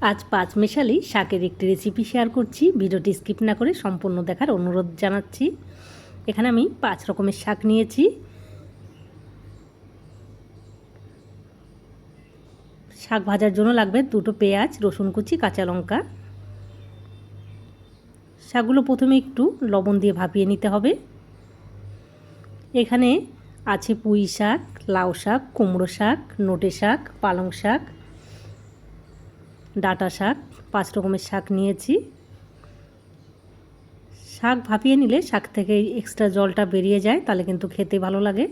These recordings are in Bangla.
আজ পাঁচমেশালি শাকের একটি রেসিপি শেয়ার করছি। ভিডিওটি স্কিপ না করে সম্পূর্ণ দেখার অনুরোধ জানাচ্ছি। এখানে আমি 5 রকমের শাক নিয়েছি। শাক ভাজার জন্য লাগবে 2টো পেঁয়াজ, রসুন কুচি, কাঁচা লঙ্কা। শাকগুলো প্রথমে একটু লবণ দিয়ে ভাপিয়ে নিতে হবে। এখানে আছে পুঁই শাক, লাউ শাক, কুমড়ো শাক, নোটে শাক, পালং শাক, ডাঁটা শাক। 5 রকমের শাক নিয়েছি। শাক ভাপিয়ে নিলে শাক থেকে এক্সট্রা জলটা বেরিয়ে যায়, তাহলে কিন্তু খেতে ভালো লাগে।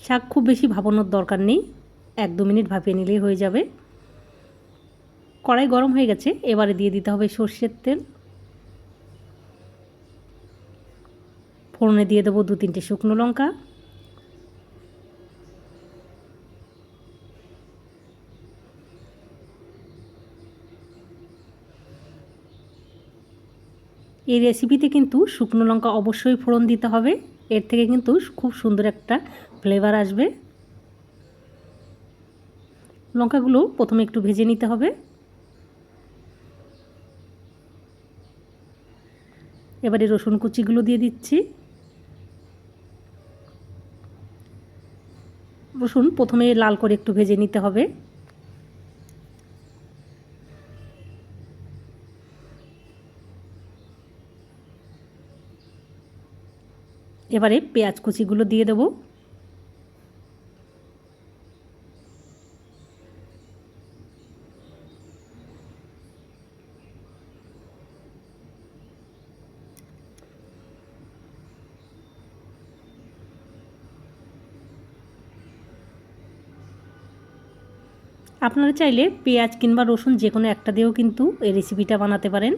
শাক খুব বেশি ভাপানোর দরকার নেই, 1-2 মিনিট ভাপিয়ে নিলেই হয়ে যাবে। কড়াই গরম হয়ে গেছে, এবারে দিয়ে দিতে হবে সর্ষের তেল। ফোড়নে দিয়ে দেবো 2-3টে শুকনো লঙ্কা। এই রেসিপিতে কিন্তু শুকনো লঙ্কা অবশ্যই ফোড়ন দিতে হবে, এর থেকে কিন্তু খুব সুন্দর একটা ফ্লেভার আসবে। লঙ্কাগুলো প্রথমে একটু ভেজে নিতে হবে। এবারে রসুন কুচিগুলো দিয়ে দিচ্ছি। রসুন প্রথমে লাল করে একটু ভেজে নিতে হবে। এবারে পেঁয়াজ কুচিগুলো দিয়ে দেবো। আপনারা চাইলে পেঁয়াজ কিংবা রসুন যে কোনো একটা দিয়েও কিন্তু এই রেসিপিটা বানাতে পারেন।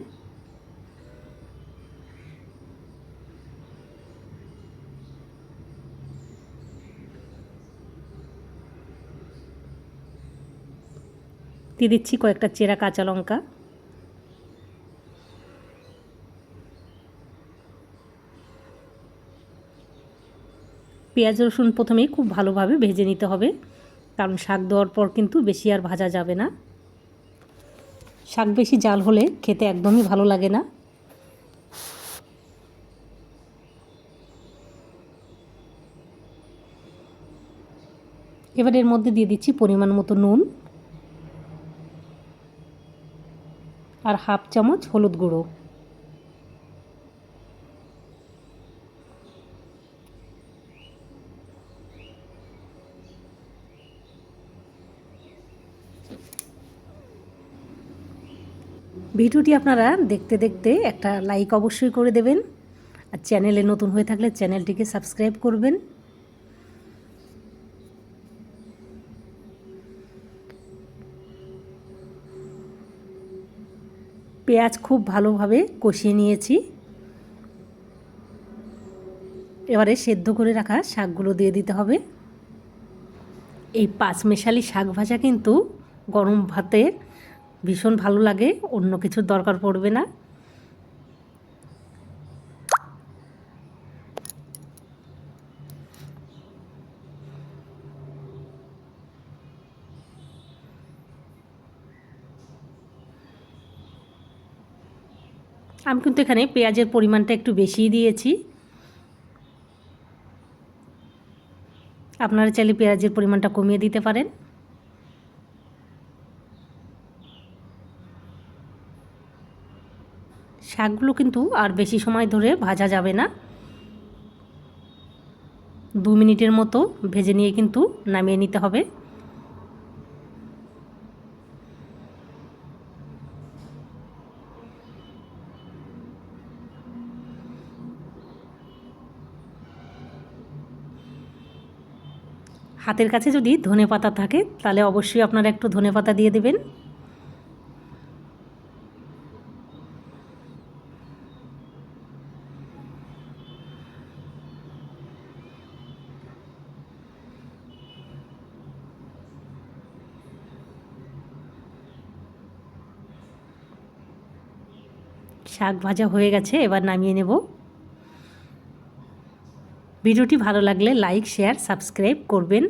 দিয়ে দিচ্ছি কয়েকটা চেরা কাঁচা লঙ্কা। পেঁয়াজ রসুন প্রথমেই খুব ভালোভাবে ভেজে নিতে হবে, কারণ শাক দেওয়ার পর কিন্তু বেশি আর ভাজা যাবে না। শাক বেশি জাল হলে খেতে একদমই ভালো লাগে না। এবার এর মধ্যে দিয়ে দিচ্ছি পরিমাণ মতো নুন আর 1/2 চামচ হলুদ গুঁড়ো। ভিডিওটি আপনারা দেখতে দেখতে একটা লাইক অবশ্যই করে দেবেন, আর চ্যানেলে নতুন হয়ে থাকলে চ্যানেলটিকে সাবস্ক্রাইব করবেন। পেঁয়াজ খুব ভালোভাবে কষিয়ে নিয়েছি। এবারে সেদ্ধ করে রাখা শাকগুলো দিয়ে দিতে হবে। এই পাঁচমেশালি শাক ভাজা কিন্তু গরম ভাতে ভীষণ ভালো লাগে, অন্য কিছুর দরকার পড়বে না। আমি কিন্তু এখানে পেঁয়াজের পরিমাণটা একটু বেশিই দিয়েছি। আপনারা চাইলে পেঁয়াজের পরিমাণটা কমিয়ে দিতে পারেন। শাকগুলো কিন্তু আর বেশি সময় ধরে ভাজা যাবে না, 2 মিনিটের মতো ভেজে নিয়ে কিন্তু নামিয়ে নিতে হবে। হাতের কাছে যদি ধনেপাতা থাকে তাহলে অবশ্যই আপনারা একটু ধনেপাতা দিয়ে দেবেন। শাক ভাজা হয়ে গেছে, এবার নামিয়ে নেব। ভিডিওটি ভালো লাগলে লাইক, শেয়ার, সাবস্ক্রাইব করবেন।